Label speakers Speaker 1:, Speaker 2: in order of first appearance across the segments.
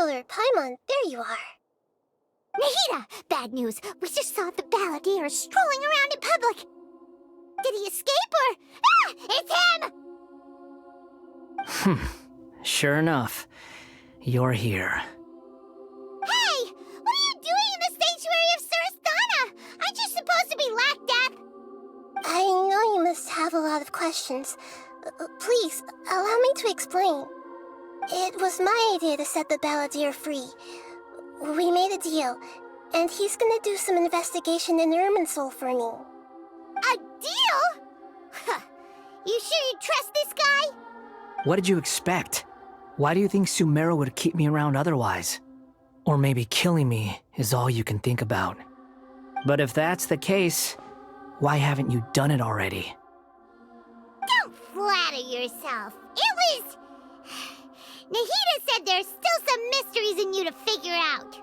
Speaker 1: Traveler, Paimon, there you are.
Speaker 2: Nahida! Bad news! We just saw the balladeer strolling around in public! Did he escape or... Ah! It's him!
Speaker 3: Sure enough, you're here.
Speaker 2: Hey! What are you doing in the sanctuary of Surasthana? Aren't you supposed to be Lack Death?
Speaker 1: I know you must have a lot of questions. Please, allow me to explain. It was my idea to set the balladeer free. We made a deal, and he's gonna do some investigation in Irminsul for me.
Speaker 2: A deal? Huh. You sure you trust this guy?
Speaker 3: What did you expect? Why do you think Sumeru would keep me around otherwise? Or maybe killing me is all you can think about. But if that's the case, why haven't you done it already?
Speaker 2: Don't flatter yourself. It was... Nahida said there's still some mysteries in you to figure out.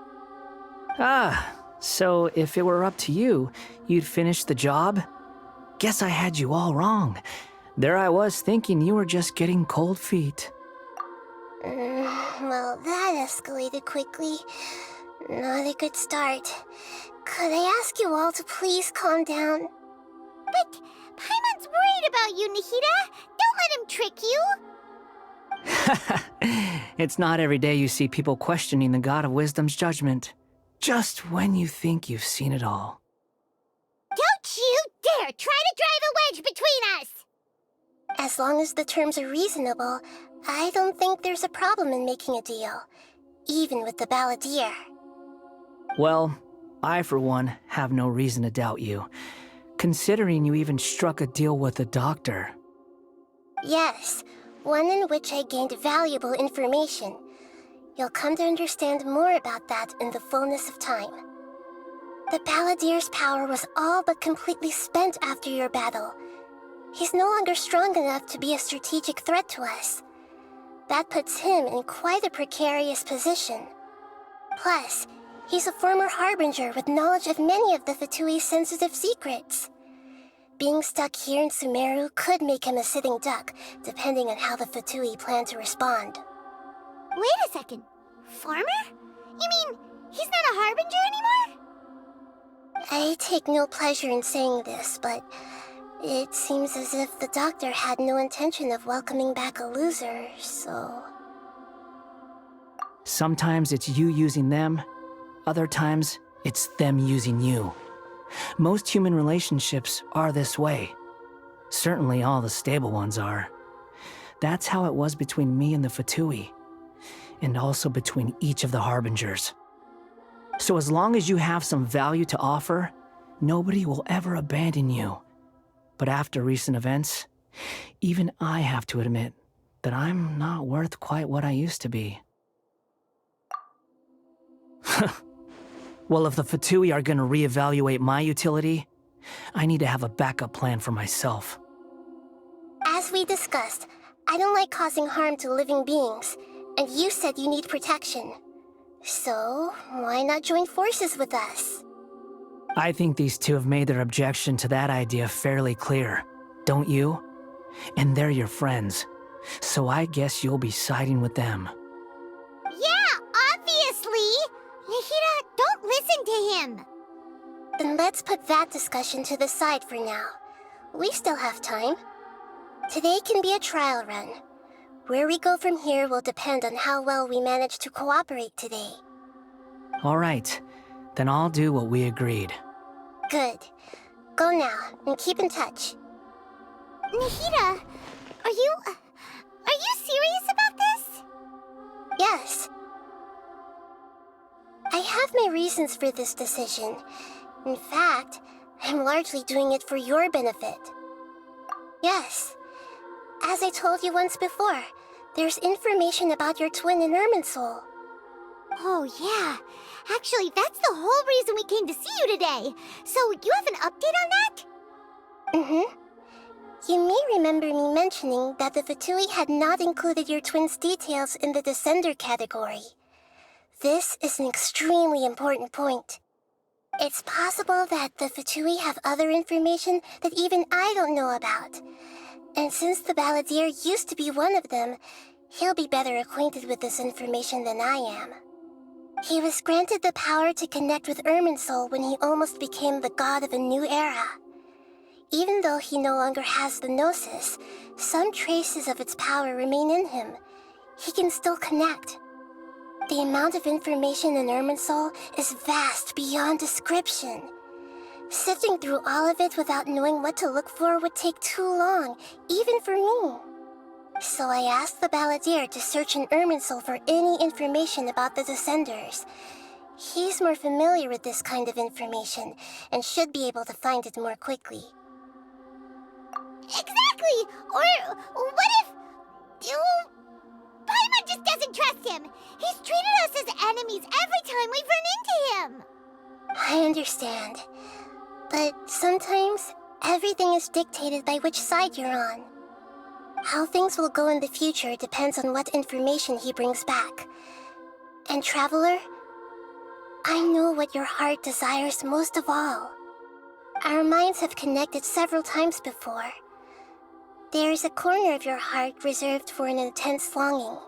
Speaker 3: Ah, so if it were up to you, you'd finish the job? Guess I had you all wrong. There I was thinking you were just getting cold feet.
Speaker 1: Well, that escalated quickly. Not a good start. Could I ask you all to please calm down?
Speaker 2: But Paimon's worried about you, Nahida. Don't let him trick you.
Speaker 3: It's not every day you see people questioning the God of Wisdom's judgment. Just when you think you've seen it all.
Speaker 2: Don't you dare try to drive a wedge between us!
Speaker 1: As long as the terms are reasonable, I don't think there's a problem in making a deal. Even with the balladeer.
Speaker 3: Well, I for one have no reason to doubt you, considering you even struck a deal with the doctor.
Speaker 1: Yes, one in which I gained valuable information. You'll come to understand more about that in the fullness of time. The balladeer's power was all but completely spent after your battle. He's no longer strong enough to be a strategic threat to us. That puts him in quite a precarious position. Plus, he's a former Harbinger with knowledge of many of the Fatui's sensitive secrets. Being stuck here in Sumeru could make him a sitting duck, depending on how the Fatui plan to respond.
Speaker 2: Wait a second. Farmer? You mean he's not a Harbinger anymore?
Speaker 1: I take no pleasure in saying this, but it seems as if the doctor had no intention of welcoming back a loser, so...
Speaker 3: Sometimes it's you using them, other times it's them using you. Most human relationships are this way. Certainly all the stable ones are. That's how it was between me and the Fatui, and also between each of the Harbingers. So as long as you have some value to offer, nobody will ever abandon you. But after recent events, even I have to admit that I'm not worth quite what I used to be. Well, if the Fatui are gonna reevaluate my utility, I need to have a backup plan for myself.
Speaker 1: As we discussed, I don't like causing harm to living beings, and you said you need protection. So, why not join forces with us?
Speaker 3: I think these two have made their objection to that idea fairly clear, don't you? And they're your friends, so I guess you'll be siding with them.
Speaker 2: Yeah, obviously! Nahida, don't listen to him!
Speaker 1: Then let's put that discussion to the side for now. We still have time. Today can be a trial run. Where we go from here will depend on how well we manage to cooperate today.
Speaker 3: All right, then I'll do what we agreed.
Speaker 1: Good. Go now, and keep in touch.
Speaker 2: Nahida, are you serious about this?
Speaker 1: Yes. I have my reasons for this decision. In fact, I'm largely doing it for your benefit. Yes. As I told you once before, there's information about your twin in Irminsul.
Speaker 2: Oh, yeah. Actually, that's the whole reason we came to see you today. So, you have an update on that?
Speaker 1: Mm-hmm. You may remember me mentioning that the Fatui had not included your twin's details in the Descender category. This is an extremely important point. It's possible that the Fatui have other information that even I don't know about. And since the balladeer used to be one of them, he'll be better acquainted with this information than I am. He was granted the power to connect with Irminsul when he almost became the god of a new era. Even though he no longer has the Gnosis, some traces of its power remain in him. He can still connect. The amount of information in Irminsul is vast beyond description. Sifting through all of it without knowing what to look for would take too long, even for me. So I asked the Balladeer to search in Irminsul for any information about the Descenders. He's more familiar with this kind of information, and should be able to find it more quickly.
Speaker 2: Exactly! Or what if... Paimon just doesn't trust him! He's treated us as enemies every time we've run into him!
Speaker 1: I understand. But sometimes, everything is dictated by which side you're on. How things will go in the future depends on what information he brings back. And Traveler, I know what your heart desires most of all. Our minds have connected several times before. There is a corner of your heart reserved for an intense longing.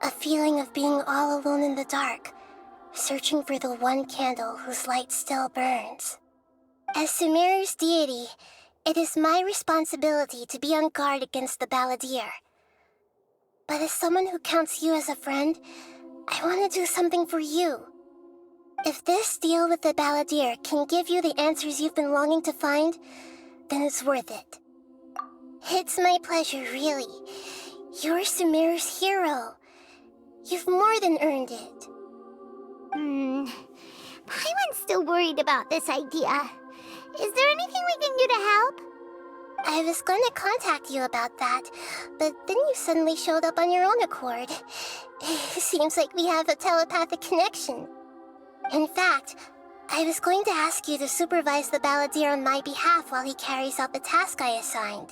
Speaker 1: A feeling of being all alone in the dark, searching for the one candle whose light still burns. As Sumeru's deity, it is my responsibility to be on guard against the Balladeer. But as someone who counts you as a friend, I want to do something for you. If this deal with the Balladeer can give you the answers you've been longing to find, then it's worth it. It's my pleasure, really. You're Sumeru's hero. You've more than earned it.
Speaker 2: Paimon's still worried about this idea. Is there anything we can do to help?
Speaker 1: I was going to contact you about that, but then you suddenly showed up on your own accord. Seems like we have a telepathic connection. In fact, I was going to ask you to supervise the Balladeer on my behalf while he carries out the task I assigned.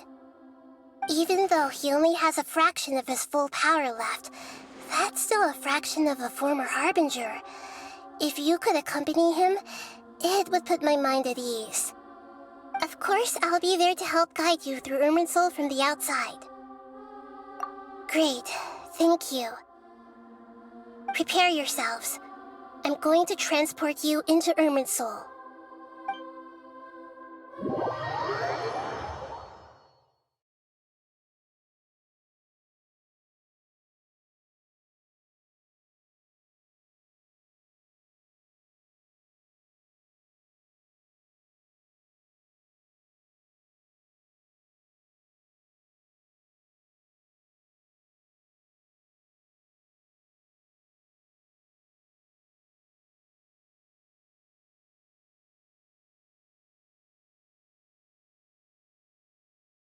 Speaker 1: Even though he only has a fraction of his full power left, that's still a fraction of a former Harbinger. If you could accompany him, it would put my mind at ease. Of course, I'll be there to help guide you through Irminsul from the outside. Great, thank you. Prepare yourselves. I'm going to transport you into Irminsul.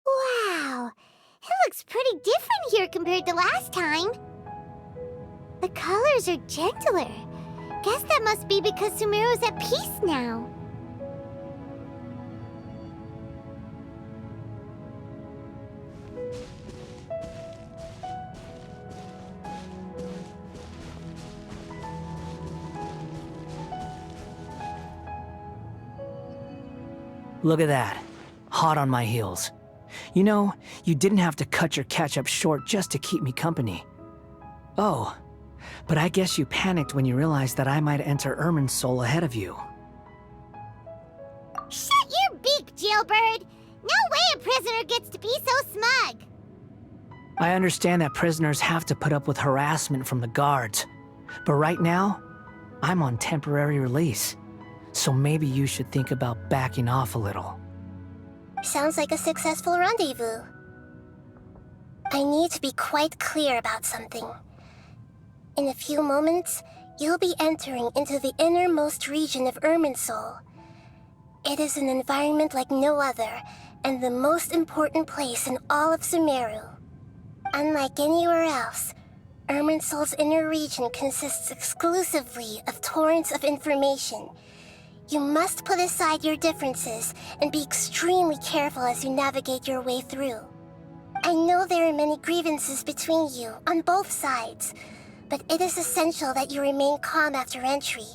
Speaker 2: Wow, it looks pretty different here compared to last time. The colors are gentler. Guess that must be because Sumeru's at peace now.
Speaker 3: Look at that. Hot on my heels. You know, you didn't have to cut your catch-up short just to keep me company. Oh, but I guess you panicked when you realized that I might enter Irminsul ahead of you.
Speaker 2: Shut your beak, jailbird! No way a prisoner gets to be so smug!
Speaker 3: I understand that prisoners have to put up with harassment from the guards, but right now, I'm on temporary release, so maybe you should think about backing off a little.
Speaker 1: Sounds like a successful rendezvous. I need to be quite clear about something. In a few moments, you'll be entering into the innermost region of Irminsul. It is an environment like no other, and the most important place in all of Sumeru. Unlike anywhere else, Irminsul's inner region consists exclusively of torrents of information. You must put aside your differences and be extremely careful as you navigate your way through. I know there are many grievances between you, on both sides, but it is essential that you remain calm after entry.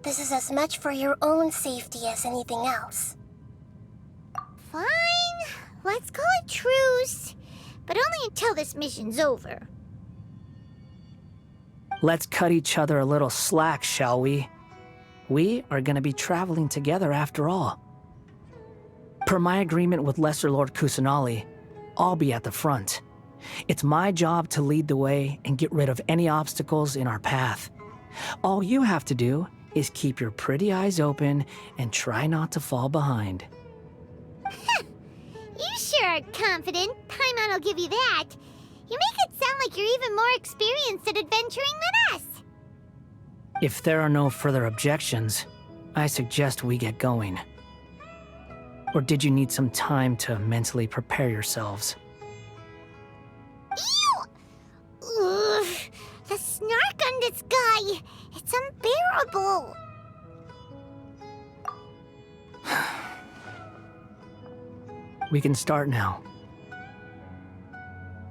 Speaker 1: This is as much for your own safety as anything else.
Speaker 2: Fine, let's call it truce, but only until this mission's over.
Speaker 3: Let's cut each other a little slack, shall we? We are gonna be traveling together after all. Per my agreement with Lesser Lord Kusanali, I'll be at the front. It's my job to lead the way and get rid of any obstacles in our path. All you have to do is keep your pretty eyes open and try not to fall behind.
Speaker 2: You sure are confident. Paimon will give you that. You make it sound like you're even more experienced at adventuring than us.
Speaker 3: If there are no further objections, I suggest we get going. Or did you need some time to mentally prepare yourselves?
Speaker 2: Ew! Ugh, the snark on this guy. It's unbearable.
Speaker 3: We can start now.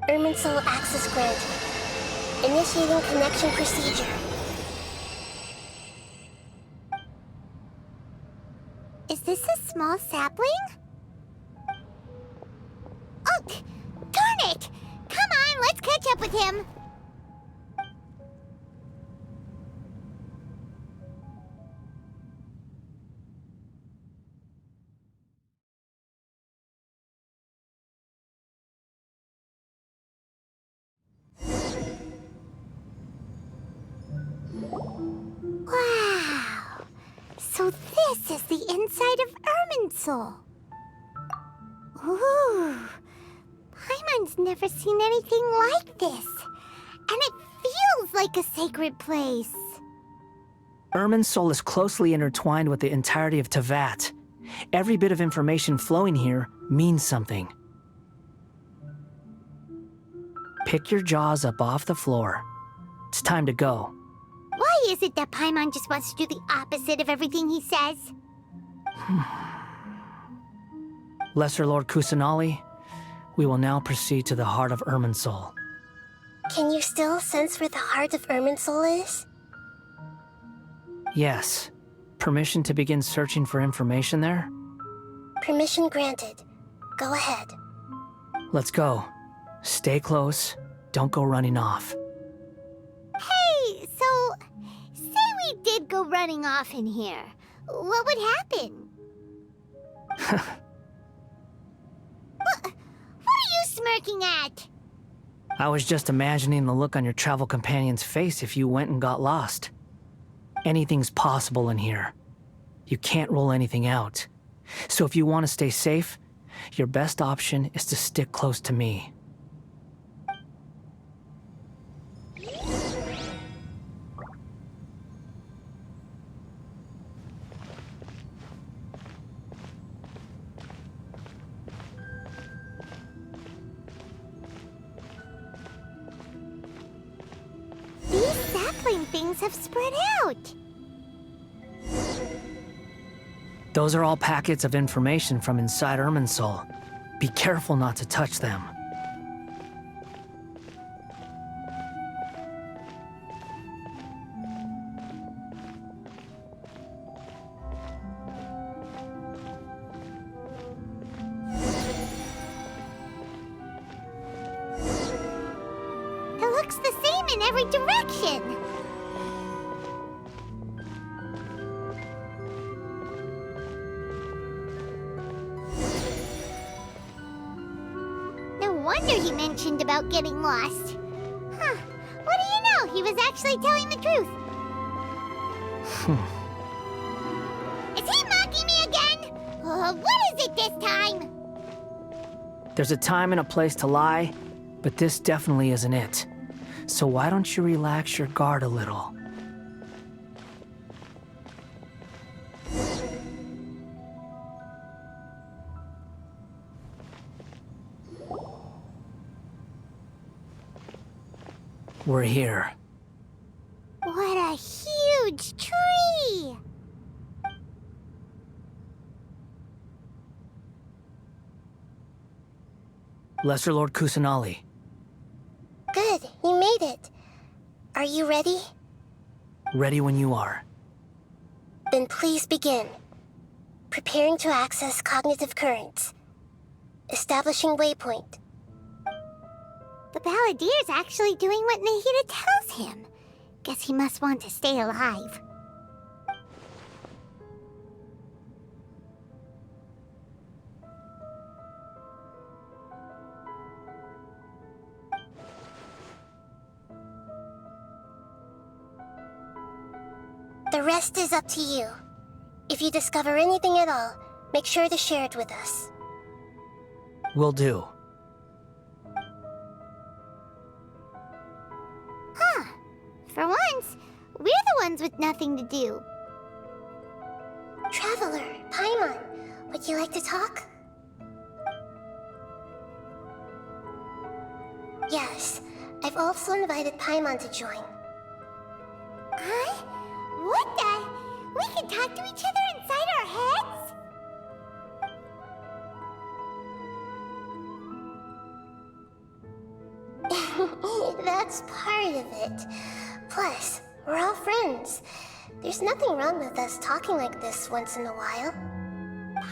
Speaker 1: Irminsul access granted. Initiating connection procedure.
Speaker 2: Is this a small sapling? Oh, darn it! Come on, let's catch up with him. Wow! So this is the inside of Irminsul. Ooh! Paimon's never seen anything like this. And it feels like a sacred place.
Speaker 3: Irminsul is closely intertwined with the entirety of Teyvat. Every bit of information flowing here means something. Pick your jaws up off the floor. It's time to go.
Speaker 2: Why is it that Paimon just wants to do the opposite of everything he says?
Speaker 3: Lesser Lord Kusanali, we will now proceed to the heart of Irminsul.
Speaker 1: Can you still sense where the heart of Irminsul is?
Speaker 3: Yes. Permission to begin searching for information there?
Speaker 1: Permission granted. Go ahead.
Speaker 3: Let's go. Stay close. Don't go running off.
Speaker 2: Hey, so, say we did go running off in here. What would happen? What are you smirking at?
Speaker 3: I was just imagining the look on your travel companion's face if you went and got lost. Anything's possible in here. You can't rule anything out. So if you want to stay safe, your best option is to stick close to me.
Speaker 2: These sapling things have spread out.
Speaker 3: Those are all packets of information from inside Irminsul. Be careful not to touch them.
Speaker 2: It looks the same in every direction. No wonder he mentioned about getting lost. Huh. What do you know? He was actually telling the truth. Is he mocking me again? What is it this time?
Speaker 3: There's a time and a place to lie, but this definitely isn't it. So why don't you relax your guard a little? We're here.
Speaker 2: What a huge tree!
Speaker 3: Lesser Lord Kusanali.
Speaker 1: Good, you made it. Are you ready?
Speaker 3: Ready when you are.
Speaker 1: Then please begin. Preparing to access cognitive currents. Establishing waypoint.
Speaker 2: The Balladier's actually doing what Nahida tells him. Guess he must want to stay alive.
Speaker 1: The rest is up to you. If you discover anything at all, make sure to share it with us.
Speaker 3: Will do.
Speaker 2: Huh. For once, we're the ones with nothing to do.
Speaker 1: Traveler, Paimon, would you like to talk? Yes, I've also invited Paimon to join.
Speaker 2: Huh? What the? We can talk to each other inside our heads?
Speaker 1: That's part of it. Plus, we're all friends. There's nothing wrong with us talking like this once in a while.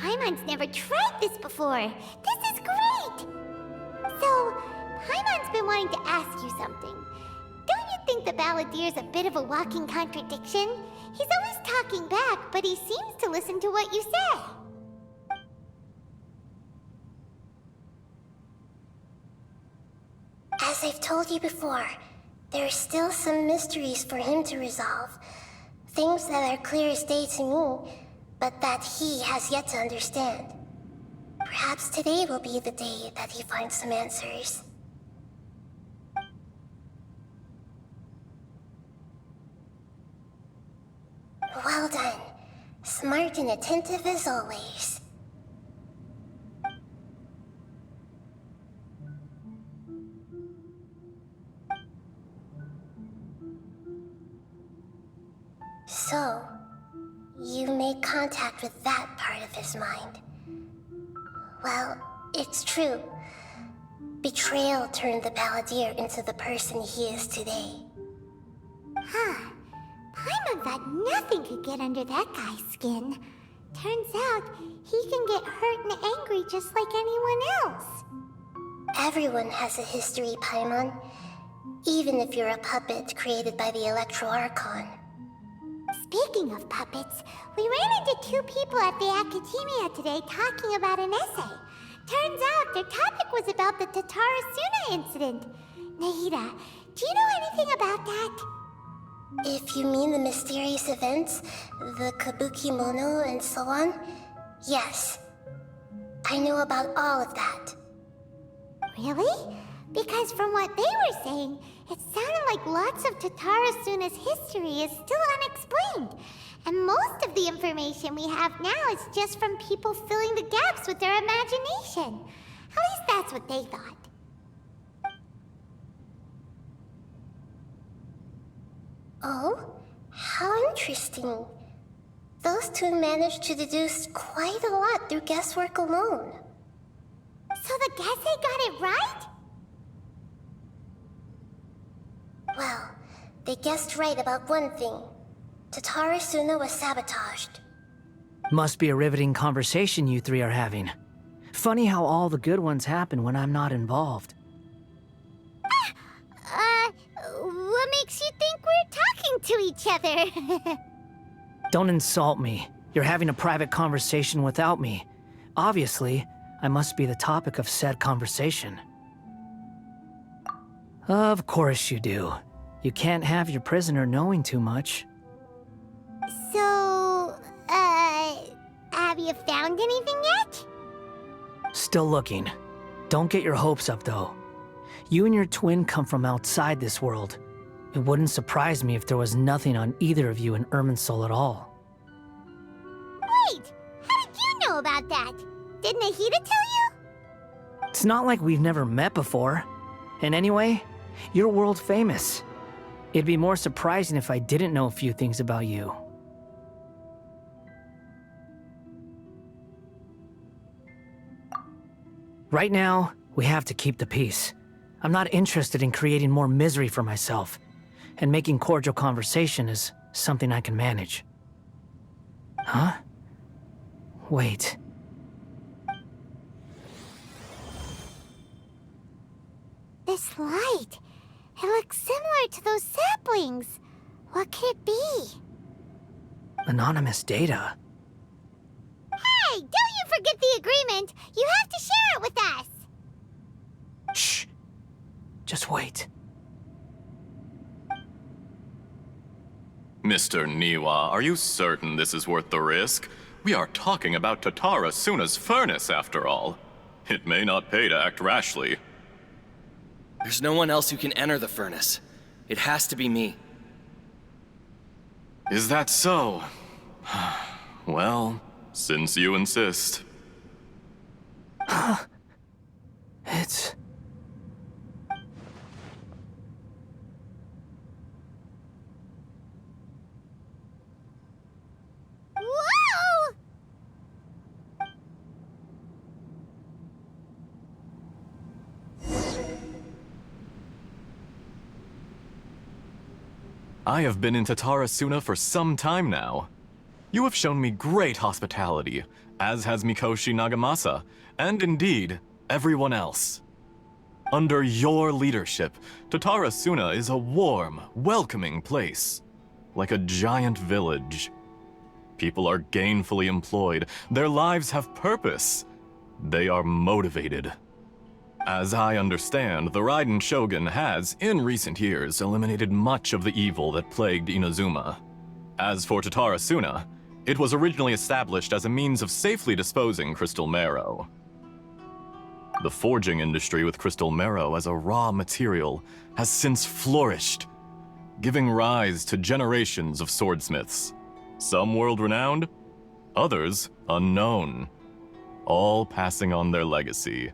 Speaker 2: Paimon's never tried this before. This is great! So, Paimon's been wanting to ask you something. Don't you think the Balladeer's a bit of a walking contradiction? He's always talking back, but he seems to listen to what you say.
Speaker 1: As I've told you before, there are still some mysteries for him to resolve. Things that are clear as day to me, but that he has yet to understand. Perhaps today will be the day that he finds some answers. Well done. Smart and attentive as always. So, you made contact with that part of his mind. Well, it's true. Betrayal turned the Balladeer into the person he is today.
Speaker 2: Huh. Paimon thought nothing could get under that guy's skin. Turns out, he can get hurt and angry just like anyone else.
Speaker 1: Everyone has a history, Paimon. Even if you're a puppet created by the Electro Archon.
Speaker 2: Speaking of puppets, we ran into two people at the Academia today talking about an essay. Turns out their topic was about the Tatarasuna incident. Nahida, do you know anything about that?
Speaker 1: If you mean the mysterious events, the Kabuki Mono and so on, yes. I know about all of that.
Speaker 2: Really? Because from what they were saying, it sounded like lots of Tatarasuna's history is still unexplained. And most of the information we have now is just from people filling the gaps with their imagination. At least that's what they thought.
Speaker 1: Oh? How interesting. Those two managed to deduce quite a lot through guesswork alone.
Speaker 2: So the Gase got it right?
Speaker 1: Well, they guessed right about one thing. Tatarasuna was sabotaged.
Speaker 3: Must be a riveting conversation you three are having. Funny how all the good ones happen when I'm not involved.
Speaker 2: What makes you think we're talking to each other?
Speaker 3: Don't insult me. You're having a private conversation without me. Obviously, I must be the topic of said conversation. Of course you do. You can't have your prisoner knowing too much.
Speaker 2: So, have you found anything yet?
Speaker 3: Still looking. Don't get your hopes up, though. You and your twin come from outside this world. It wouldn't surprise me if there was nothing on either of you in Irminsul at all.
Speaker 2: Wait! How did you know about that? Did Nahida tell you?
Speaker 3: It's not like we've never met before. And anyway, you're world famous. It'd be more surprising if I didn't know a few things about you. Right now, we have to keep the peace. I'm not interested in creating more misery for myself, and making cordial conversation is something I can manage. Huh? Wait.
Speaker 2: This light, it looks similar to those saplings. What could it be?
Speaker 3: Anonymous data.
Speaker 2: Hey, don't you forget the agreement! You have to share it with us!
Speaker 3: Shh. Just wait.
Speaker 4: Mr. Niwa, are you certain this is worth the risk? We are talking about Tatara Suna's furnace, after all. It may not pay to act rashly.
Speaker 5: There's no one else who can enter the furnace. It has to be me.
Speaker 4: Is that so? Well, since you insist.
Speaker 3: It's...
Speaker 2: Whoa!
Speaker 4: I have been in Tatara Suna for some time now. You have shown me great hospitality, as has Mikoshi Nagamasa, and indeed, everyone else. Under your leadership, Tatara Suna is a warm, welcoming place, like a giant village. People are gainfully employed, their lives have purpose, they are motivated. As I understand, the Raiden Shogun has, in recent years, eliminated much of the evil that plagued Inazuma. As for Tatara Suna, it was originally established as a means of safely disposing crystal marrow. The forging industry with crystal marrow as a raw material has since flourished, giving rise to generations of swordsmiths. Some world-renowned, others unknown, all passing on their legacy.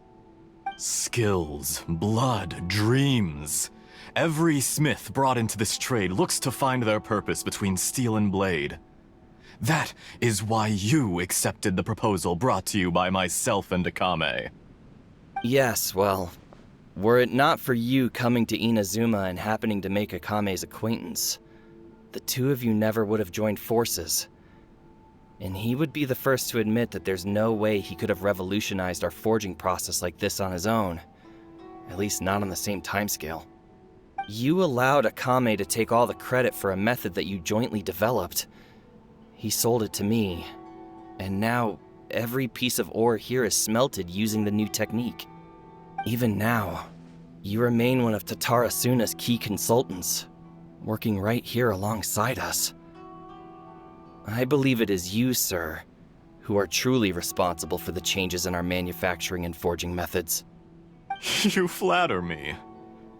Speaker 4: Skills, blood, dreams. Every smith brought into this trade looks to find their purpose between steel and blade. That is why you accepted the proposal brought to you by myself and Akame.
Speaker 5: Yes, well, were it not for you coming to Inazuma and happening to make Akame's acquaintance, the two of you never would have joined forces. And he would be the first to admit that there's no way he could have revolutionized our forging process like this on his own. At least not on the same timescale. You allowed Akame to take all the credit for a method that you jointly developed. He sold it to me, and now every piece of ore here is smelted using the new technique. Even now, you remain one of Tatara Suna's key consultants, working right here alongside us. I believe it is you, sir, who are truly responsible for the changes in our manufacturing and forging methods.
Speaker 4: You flatter me.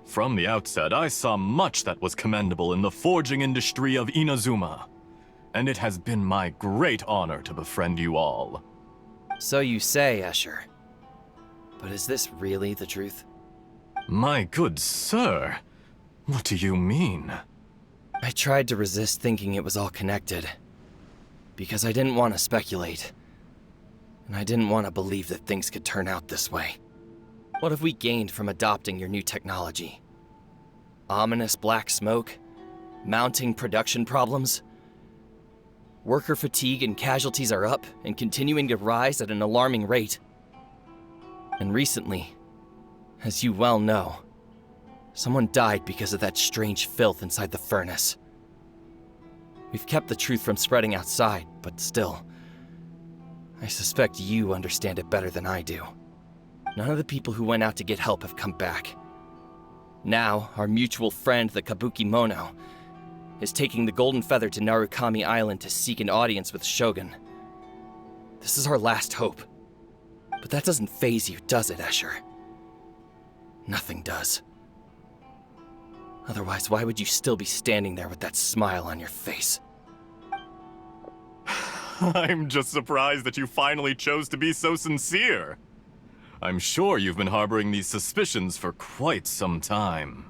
Speaker 4: From the outset, I saw much that was commendable in the forging industry of Inazuma, and it has been my great honor to befriend you all.
Speaker 5: So you say, Escher. But is this really the truth?
Speaker 4: My good sir, what do you mean?
Speaker 5: I tried to resist thinking it was all connected, because I didn't want to speculate, and I didn't want to believe that things could turn out this way. What have we gained from adopting your new technology? Ominous black smoke? Mounting production problems? Worker fatigue and casualties are up and continuing to rise at an alarming rate. And recently, as you well know, someone died because of that strange filth inside the furnace. We've kept the truth from spreading outside, but still, I suspect you understand it better than I do. None of the people who went out to get help have come back. Now, our mutual friend, the Kabuki Mono, is taking the Golden Feather to Narukami Island to seek an audience with Shogun. This is our last hope. But that doesn't faze you, does it, Escher? Nothing does. Otherwise, why would you still be standing there with that smile on your face?
Speaker 4: I'm just surprised that you finally chose to be so sincere. I'm sure you've been harboring these suspicions for quite some time.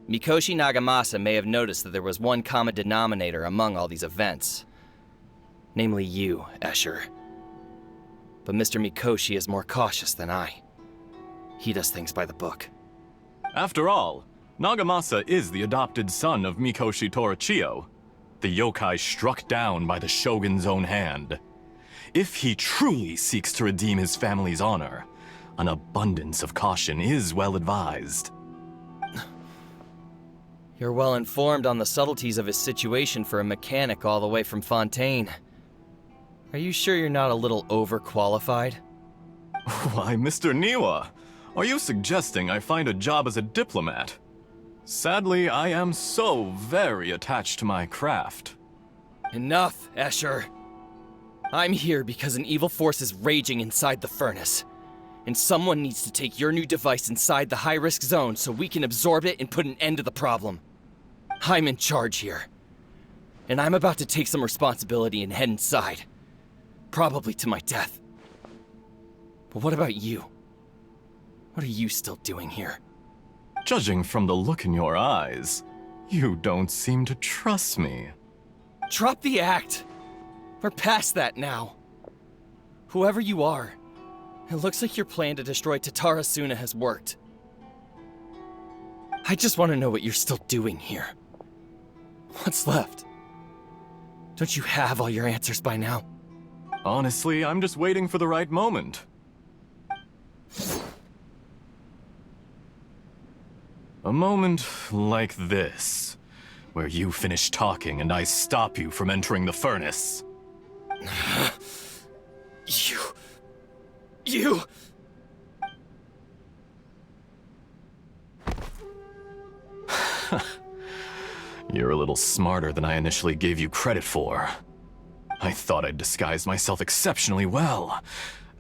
Speaker 5: Mikoshi Nagamasa may have noticed that there was one common denominator among all these events. Namely you, Escher. But Mr. Mikoshi is more cautious than I. He does things by the book.
Speaker 4: After all, Nagamasa is the adopted son of Mikoshi Torachiyo, the yokai struck down by the Shogun's own hand. If he truly seeks to redeem his family's honor, an abundance of caution is well advised.
Speaker 5: You're well informed on the subtleties of his situation for a mechanic all the way from Fontaine. Are you sure you're not a little overqualified?
Speaker 4: Why, Mr. Niwa, are you suggesting I find a job as a diplomat? Sadly, I am so very attached to my craft.
Speaker 5: Enough, Escher. I'm here because an evil force is raging inside the furnace. And someone needs to take your new device inside the high-risk zone so we can absorb it and put an end to the problem. I'm in charge here. And I'm about to take some responsibility and head inside. Probably to my death. But what about you? What are you still doing here?
Speaker 4: Judging from the look in your eyes, you don't seem to trust me.
Speaker 5: Drop the act! We're past that now. Whoever you are, it looks like your plan to destroy Tatara Suna has worked. I just want to know what you're still doing here. What's left? Don't you have all your answers by now?
Speaker 4: Honestly, I'm just waiting for the right moment. A moment like this, where you finish talking and I stop you from entering the furnace.
Speaker 5: You...
Speaker 4: You're a little smarter than I initially gave you credit for. I thought I'd disguised myself exceptionally well,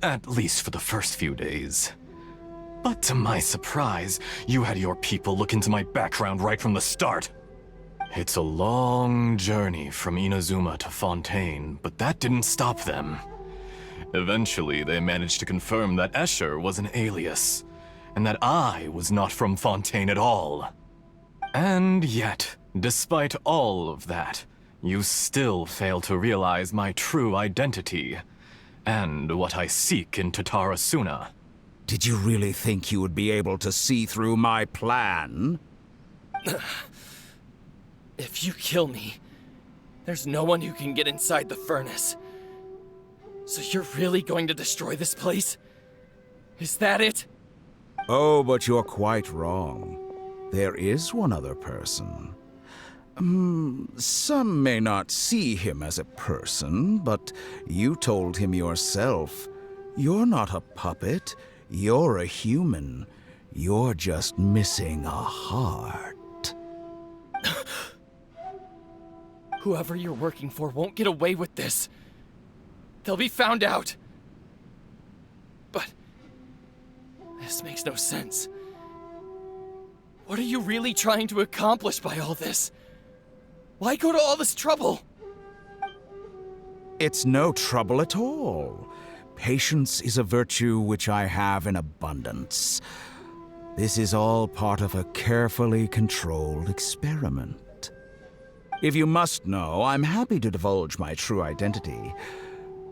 Speaker 4: at least for the first few days. But to my surprise, you had your people look into my background right from the start. It's a long journey from Inazuma to Fontaine, but that didn't stop them. Eventually, they managed to confirm that Escher was an alias, and that I was not from Fontaine at all. And yet, despite all of that, you still fail to realize my true identity, and what I seek in Tatara Suna.
Speaker 6: Did you really think you would be able to see through my plan?
Speaker 5: If you kill me, there's no one who can get inside the furnace. So you're really going to destroy this place? Is that it?
Speaker 6: Oh, but you're quite wrong. There is one other person. Some may not see him as a person, but you told him yourself. You're not a puppet. You're a human. You're just missing a heart.
Speaker 5: Whoever you're working for won't get away with this. They'll be found out. But this makes no sense. What are you really trying to accomplish by all this? Why go to all this trouble?
Speaker 6: It's no trouble at all. Patience is a virtue which I have in abundance. This is all part of a carefully controlled experiment. If you must know, I'm happy to divulge my true identity.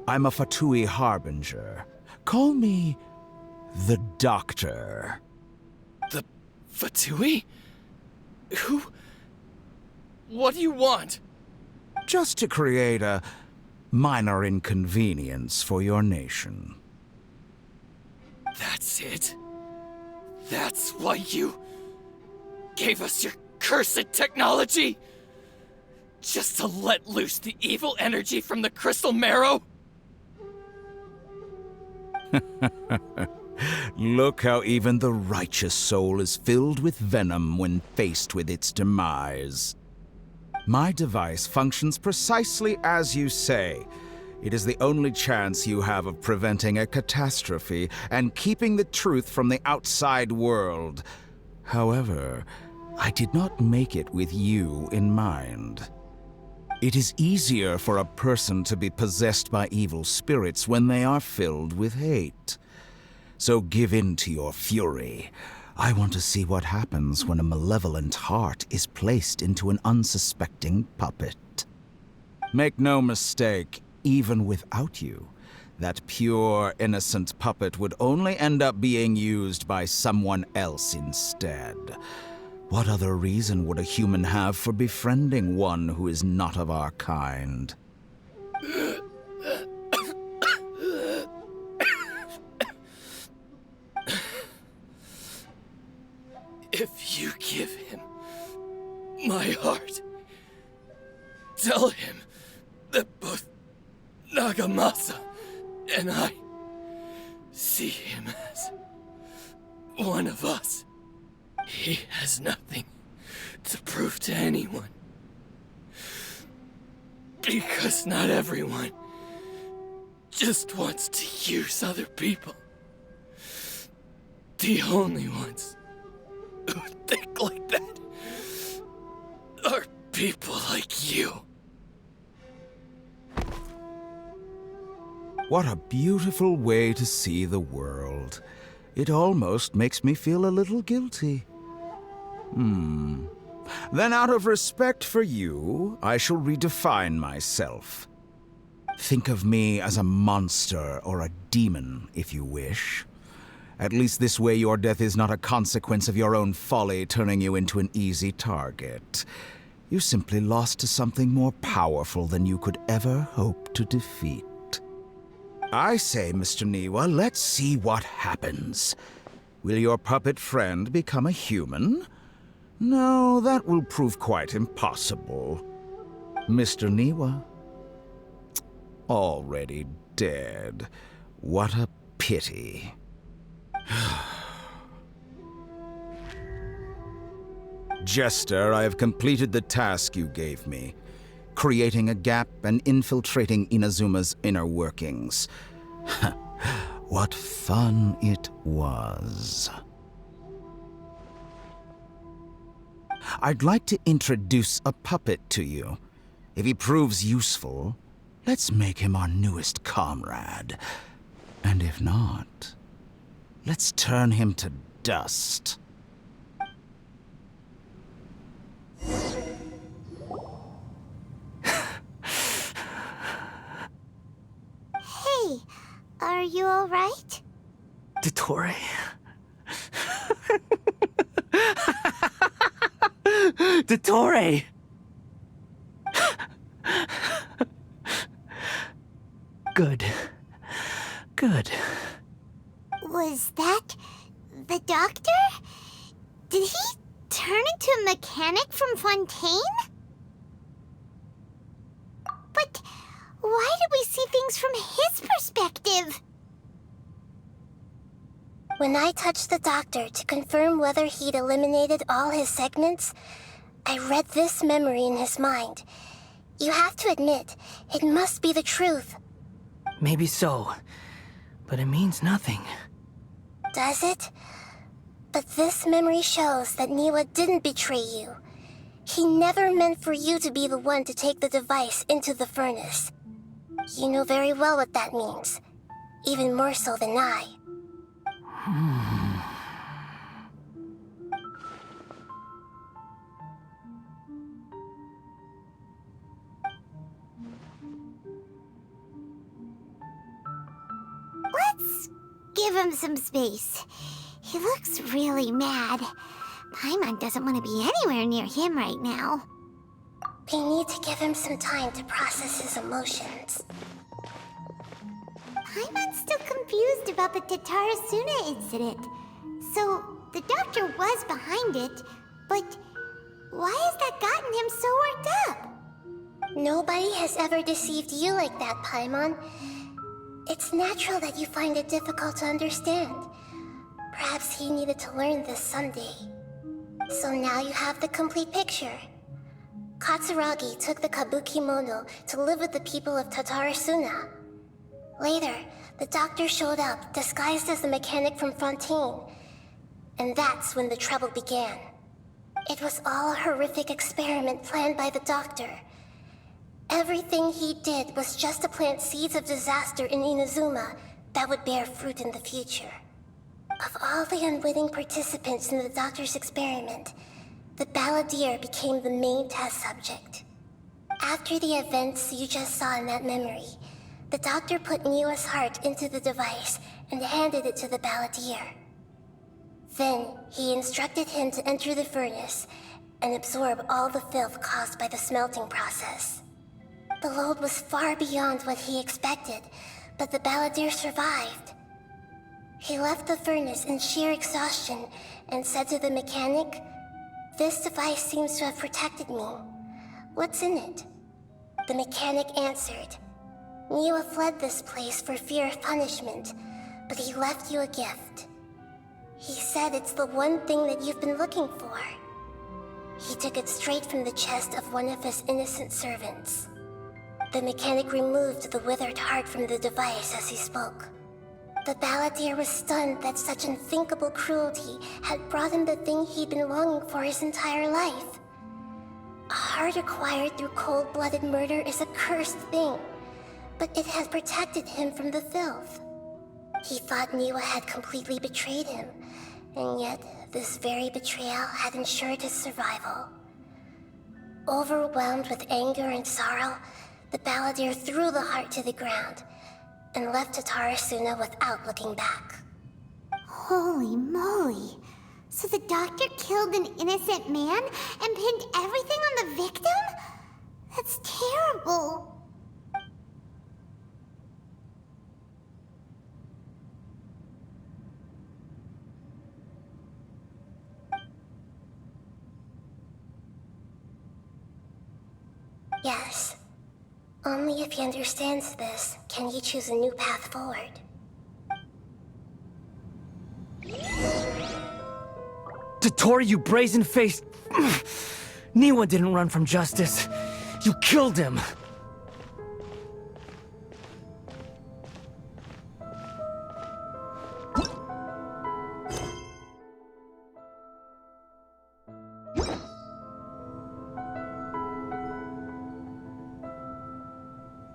Speaker 6: I'm a Fatui Harbinger. Call me the Doctor.
Speaker 5: The Fatui? Who? What do you want?
Speaker 6: Just to create a minor inconvenience for your nation.
Speaker 5: That's it? That's why you gave us your cursed technology? Just to let loose the evil energy from the crystal marrow?
Speaker 6: Look how even the righteous soul is filled with venom when faced with its demise. My device functions precisely as you say. It is the only chance you have of preventing a catastrophe and keeping the truth from the outside world. However, I did not make it with you in mind. It is easier for a person to be possessed by evil spirits when they are filled with hate. So give in to your fury. I want to see what happens when a malevolent heart is placed into an unsuspecting puppet. Make no mistake, even without you, that pure, innocent puppet would only end up being used by someone else instead. What other reason would a human have for befriending one who is not of our kind?
Speaker 5: If you give him my heart. Tell him that both Nagamasa and I see him as one of us. He has nothing to prove to anyone. Because not everyone just wants to use other people. The only ones who think like that are people like you.
Speaker 6: What a beautiful way to see the world. It almost makes me feel a little guilty. Then out of respect for you, I shall redefine myself. Think of me as a monster or a demon, if you wish. At least this way your death is not a consequence of your own folly turning you into an easy target. You simply lost to something more powerful than you could ever hope to defeat. I say, Mr. Niwa, let's see what happens. Will your puppet friend become a human? No, that will prove quite impossible. Mr. Niwa? Already dead. What a pity. Jester, I have completed the task you gave me. Creating a gap and infiltrating Inazuma's inner workings. What fun it was. I'd like to introduce a puppet to you. If he proves useful, let's make him our newest comrade. And if not, let's turn him to dust.
Speaker 2: Hey, are you alright?
Speaker 3: Dottore? Dottore! Good. Good.
Speaker 2: Was that the doctor? Did he turn into a mechanic from Fontaine? But why did we see things from his perspective?
Speaker 1: When I touched the doctor to confirm whether he'd eliminated all his segments, I read this memory in his mind. You have to admit, it must be the truth.
Speaker 3: Maybe so, but it means nothing.
Speaker 1: Does it? But this memory shows that Niwa didn't betray you. He never meant for you to be the one to take the device into the furnace. You know very well what that means. Even more so than I.
Speaker 2: Let's give him some space. He looks really mad. Paimon doesn't want to be anywhere near him right now.
Speaker 1: We need to give him some time to process his emotions.
Speaker 2: Paimon's still confused about the Tatarasuna incident. So, the doctor was behind it, but why has that gotten him so worked up?
Speaker 1: Nobody has ever deceived you like that, Paimon. It's natural that you find it difficult to understand. Perhaps he needed to learn this someday. So now you have the complete picture. Katsuragi took the Kabukimono to live with the people of Tatarasuna. Later, the doctor showed up, disguised as the mechanic from Fontaine. And that's when the trouble began. It was all a horrific experiment planned by the doctor. Everything he did was just to plant seeds of disaster in Inazuma that would bear fruit in the future. Of all the unwitting participants in the doctor's experiment, the balladeer became the main test subject. After the events you just saw in that memory, the doctor put Niwa's heart into the device and handed it to the balladeer. Then, he instructed him to enter the furnace and absorb all the filth caused by the smelting process. The load was far beyond what he expected, but the balladeer survived. He left the furnace in sheer exhaustion and said to the mechanic, This device seems to have protected me. What's in it? The mechanic answered. Niwa fled this place for fear of punishment, but he left you a gift. He said it's the one thing that you've been looking for. He took it straight from the chest of one of his innocent servants. The mechanic removed the withered heart from the device as he spoke. The balladeer was stunned that such unthinkable cruelty had brought him the thing he'd been longing for his entire life. A heart acquired through cold-blooded murder is a cursed thing, but it had protected him from the filth. He thought Niwa had completely betrayed him, and yet this very betrayal had ensured his survival. Overwhelmed with anger and sorrow, the balladeer threw the heart to the ground and left Tatarasuna without looking back.
Speaker 2: Holy moly. So the doctor killed an innocent man and pinned everything on the victim? That's terrible.
Speaker 1: Yes. Only if he understands this can he choose a new path forward.
Speaker 3: Dottore, you brazen-faced... Niwa didn't run from justice. You killed him.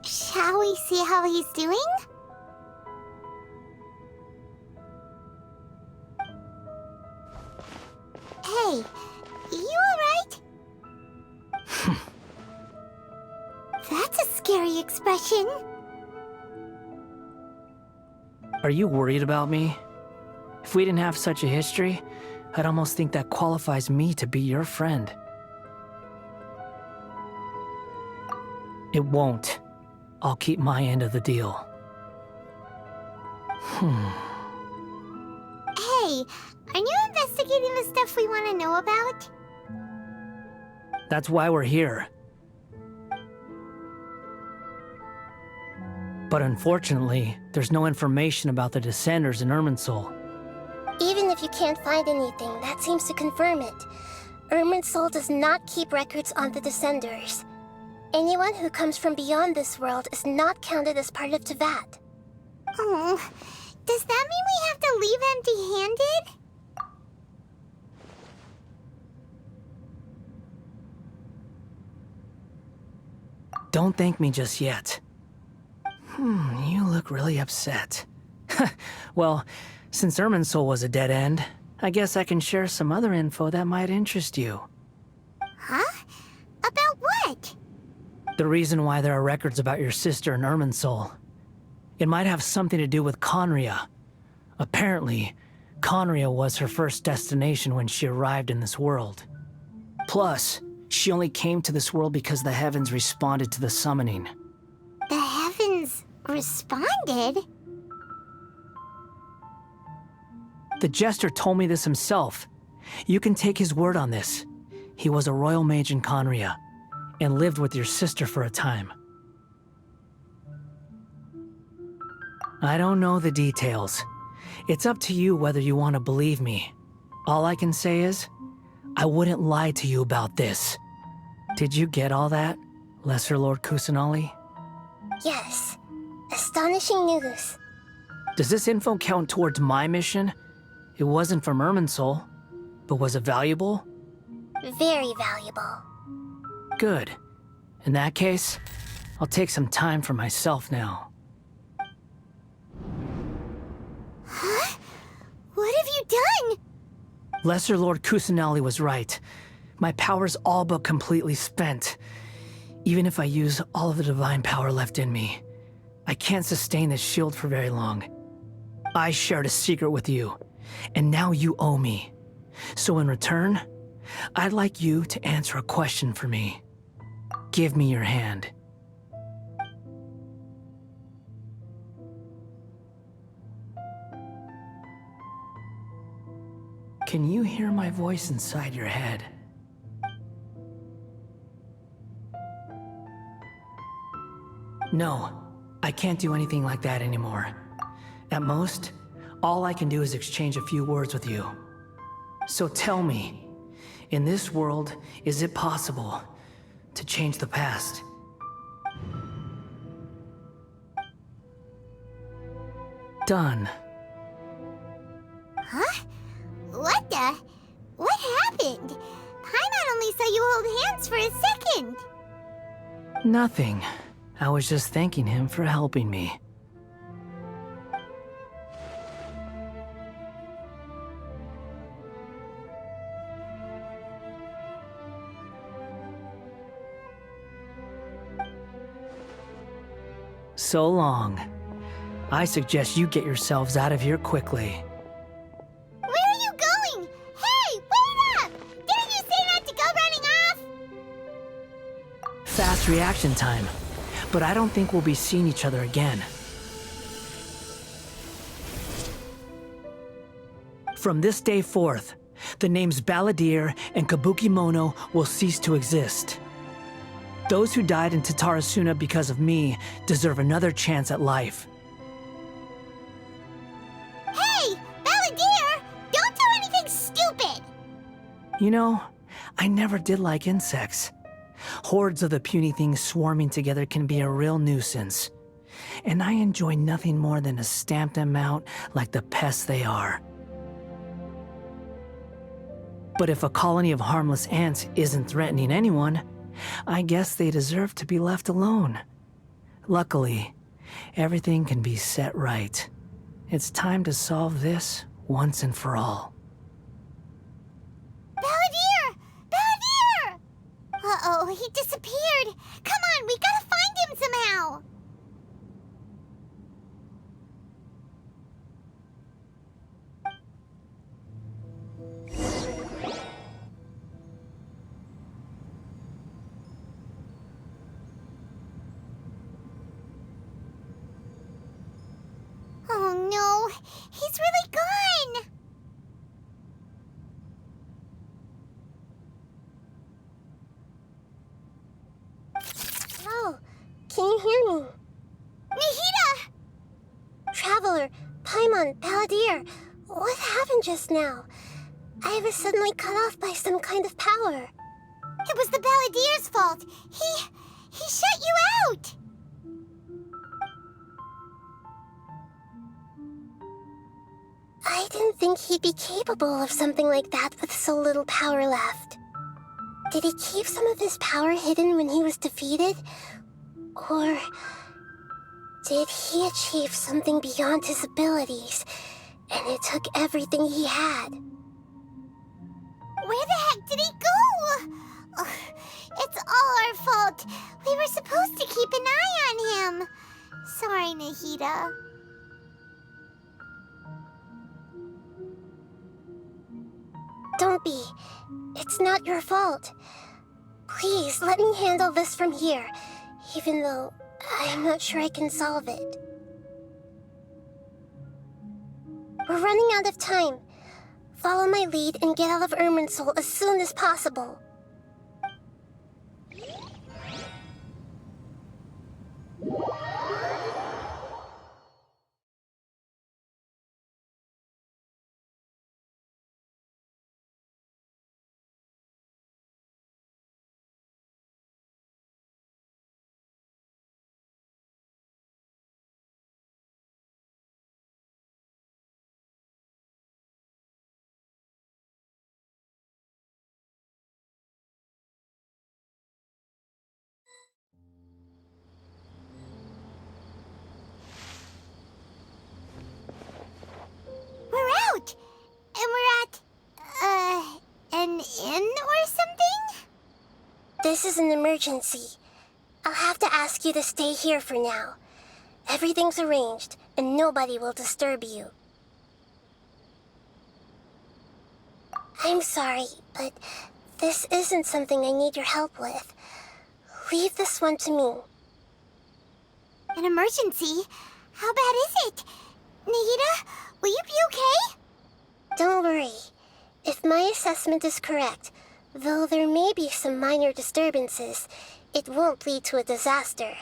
Speaker 2: Shall we see how he's doing? Hey, you alright? That's a scary expression.
Speaker 3: Are you worried about me? If we didn't have such a history, I'd almost think that qualifies me to be your friend. It won't. I'll keep my end of the deal.
Speaker 2: Hey, are you investigating the stuff we want to know about?
Speaker 3: That's why we're here. But unfortunately, there's no information about the Descenders in Irminsul.
Speaker 1: Even if you can't find anything, that seems to confirm it. Irminsul does not keep records on the Descenders. Anyone who comes from beyond this world is not counted as part of Tevat.
Speaker 2: Oh, does that mean we have to leave empty-handed?
Speaker 3: Don't thank me just yet. You look really upset. Well, since Irminsul was a dead end, I guess I can share some other info that might interest you.
Speaker 2: Huh? About what?
Speaker 3: The reason why there are records about your sister in Irminsul. It might have something to do with Conria. Apparently, Conria was her first destination when she arrived in this world. Plus, she only came to this world because the heavens responded to the summoning.
Speaker 2: The heavens responded?
Speaker 3: The Jester told me this himself. You can take his word on this. He was a royal mage in Conria, and lived with your sister for a time. I don't know the details. It's up to you whether you want to believe me. All I can say is, I wouldn't lie to you about this. Did you get all that, Lesser Lord Kusanali?
Speaker 1: Yes. Astonishing news.
Speaker 3: Does this info count towards my mission? It wasn't from Irminsul, but was it valuable?
Speaker 1: Very valuable.
Speaker 3: Good. In that case, I'll take some time for myself now.
Speaker 2: Huh? What have you done?
Speaker 3: Lesser Lord Kusanali was right. My power's all but completely spent. Even if I use all of the divine power left in me, I can't sustain this shield for very long. I shared a secret with you, and now you owe me. So in return, I'd like you to answer a question for me. Give me your hand. Can you hear my voice inside your head? No, I can't do anything like that anymore. At most, all I can do is exchange a few words with you. So tell me, in this world, is it possible to change the past? Done.
Speaker 2: Huh? What the? What happened? Paimon only saw you hold hands for a second.
Speaker 3: Nothing. I was just thanking him for helping me. So long. I suggest you get yourselves out of here quickly.
Speaker 2: Where are you going? Hey, wait up! Didn't you say not to go running off?
Speaker 3: Fast reaction time. But I don't think we'll be seeing each other again. From this day forth, the names Balladeer and Kabukimono will cease to exist. Those who died in Tatarasuna because of me deserve another chance at life.
Speaker 2: Hey, Balladeer! Don't do anything stupid!
Speaker 3: You know, I never did like insects. Hordes of the puny things swarming together can be a real nuisance. And I enjoy nothing more than to stamp them out like the pests they are. But if a colony of harmless ants isn't threatening anyone, I guess they deserve to be left alone. Luckily, everything can be set right. It's time to solve this once and for all.
Speaker 2: Balladeer! Balladeer! Uh-oh, he disappeared. Come on, we gotta find him somehow. Oh no, he's really gone!
Speaker 1: Oh, can you hear me?
Speaker 2: Nahida!
Speaker 1: Traveler, Paimon, Balladeer, what happened just now? I was suddenly cut off by some kind of power.
Speaker 2: It was the Balladeer's fault. He shut you out!
Speaker 1: I didn't think he'd be capable of something like that with so little power left. Did he keep some of his power hidden when he was defeated? Or did he achieve something beyond his abilities, and it took everything he had?
Speaker 2: Where the heck did he go? Ugh, it's all our fault. We were supposed to keep an eye on him. Sorry, Nahida.
Speaker 1: Don't be. It's not your fault. Please, let me handle this from here, even though I'm not sure I can solve it. We're running out of time. Follow my lead and get out of Irminsul as soon as possible.
Speaker 2: We're out! And we're at, an inn or something?
Speaker 1: This is an emergency. I'll have to ask you to stay here for now. Everything's arranged, and nobody will disturb you. I'm sorry, but this isn't something I need your help with. Leave this one to me.
Speaker 2: An emergency? How bad is it? Nahida, will you be okay?
Speaker 1: Don't worry. If my assessment is correct, though there may be some minor disturbances, it won't lead to a disaster.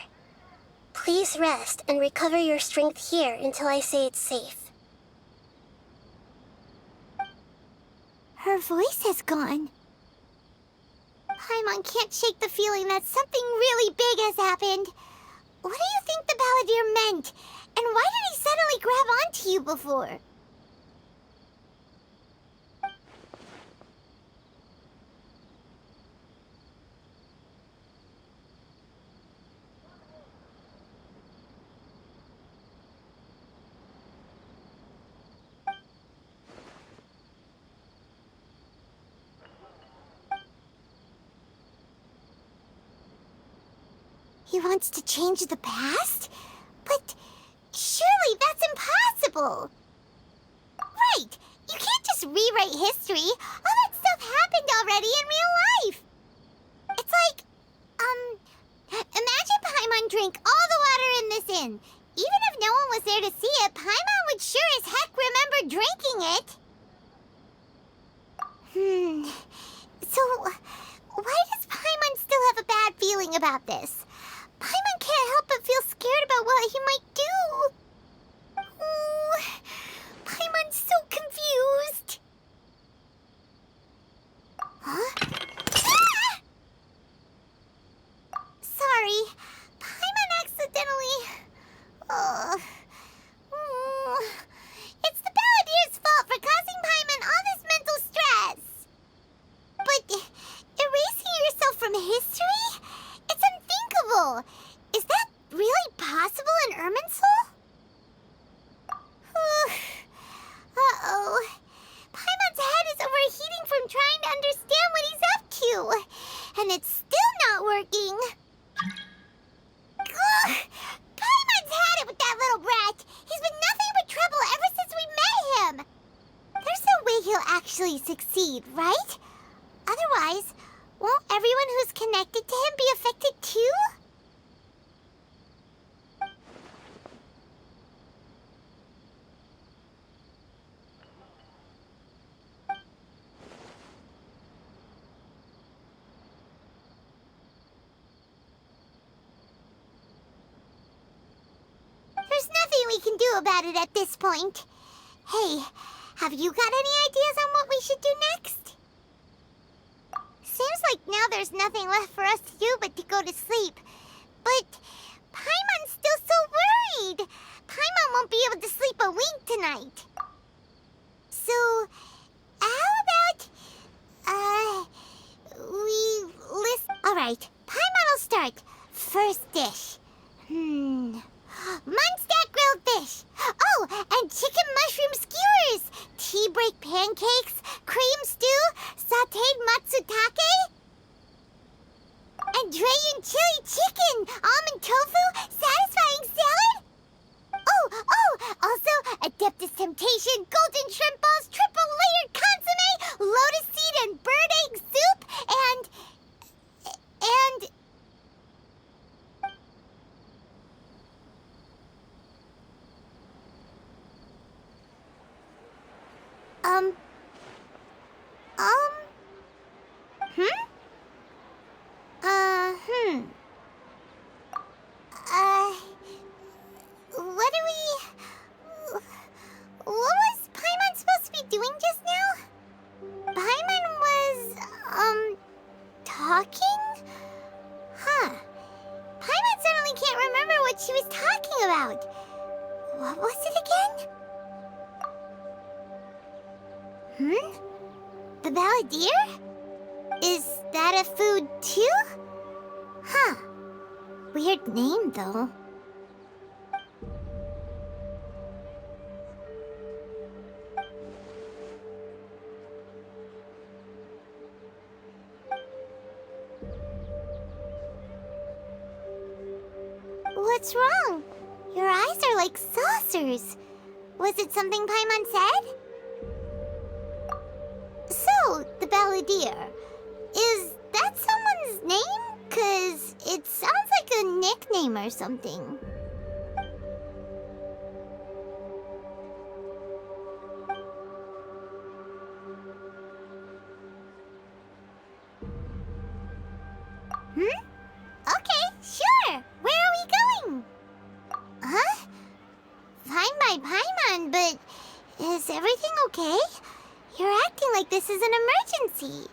Speaker 1: Please rest and recover your strength here until I say it's safe.
Speaker 2: Her voice has gone. Paimon can't shake the feeling that something really big has happened. What do you think the Balladeer meant? And why did he suddenly grab onto you before? He wants to change the past? But surely that's impossible! Right! You can't just rewrite history! All that stuff happened already in real life! It's like, imagine Paimon drank all the water in this inn. Even if no one was there to see it, Paimon would sure as heck remember drinking it! So, why does Paimon still have a bad feeling about this? Paimon can't help but feel scared about what he might do. Ooh, Paimon's so confused. Huh? Ah! Sorry, Paimon accidentally... It's the Balladeer's fault for causing Paimon all this mental stress. But erasing yourself from history? It's unthinkable! Is that really possible in Irminsul? Uh-oh. Paimon's head is overheating from trying to understand what he's up to. And it's still not working. Ugh! Paimon's had it with that little brat. He's been nothing but trouble ever since we met him. There's no way he'll actually succeed, right? Otherwise, won't everyone who's connected to him be affected too? There's nothing we can do about it at this point. Hey, have you got any ideas on what we should do next? Seems like now there's nothing left for us to do but to go to sleep. But Paimon's still so worried. Paimon won't be able to sleep a wink tonight. So, how about, we listen... Alright, Paimon will start. First dish. Munstack grilled fish. Oh, and chicken mushroom skewers. Tea break pancakes. Cream stew. Sauteed matsutake. And Drayan chili chicken. Almond tofu. Satisfying salad. Oh, also Adeptus Temptation. Golden shrimp balls. Triple layered consomme. Lotus seed and bird egg soup. And... What was Paimon supposed to be doing just now? Paimon was, talking? Huh. Paimon suddenly can't remember what she was talking about. What was it again? The Balladeer? Is that a food too? Huh. Weird name, though. What's wrong? Your eyes are like saucers. Was it something Paimon said? So, the Balladeer. Is that someone's name? 'Cause it sounds like a nickname or something. Okay, sure. Where are we going? Is everything okay? You're acting like this is an emergency.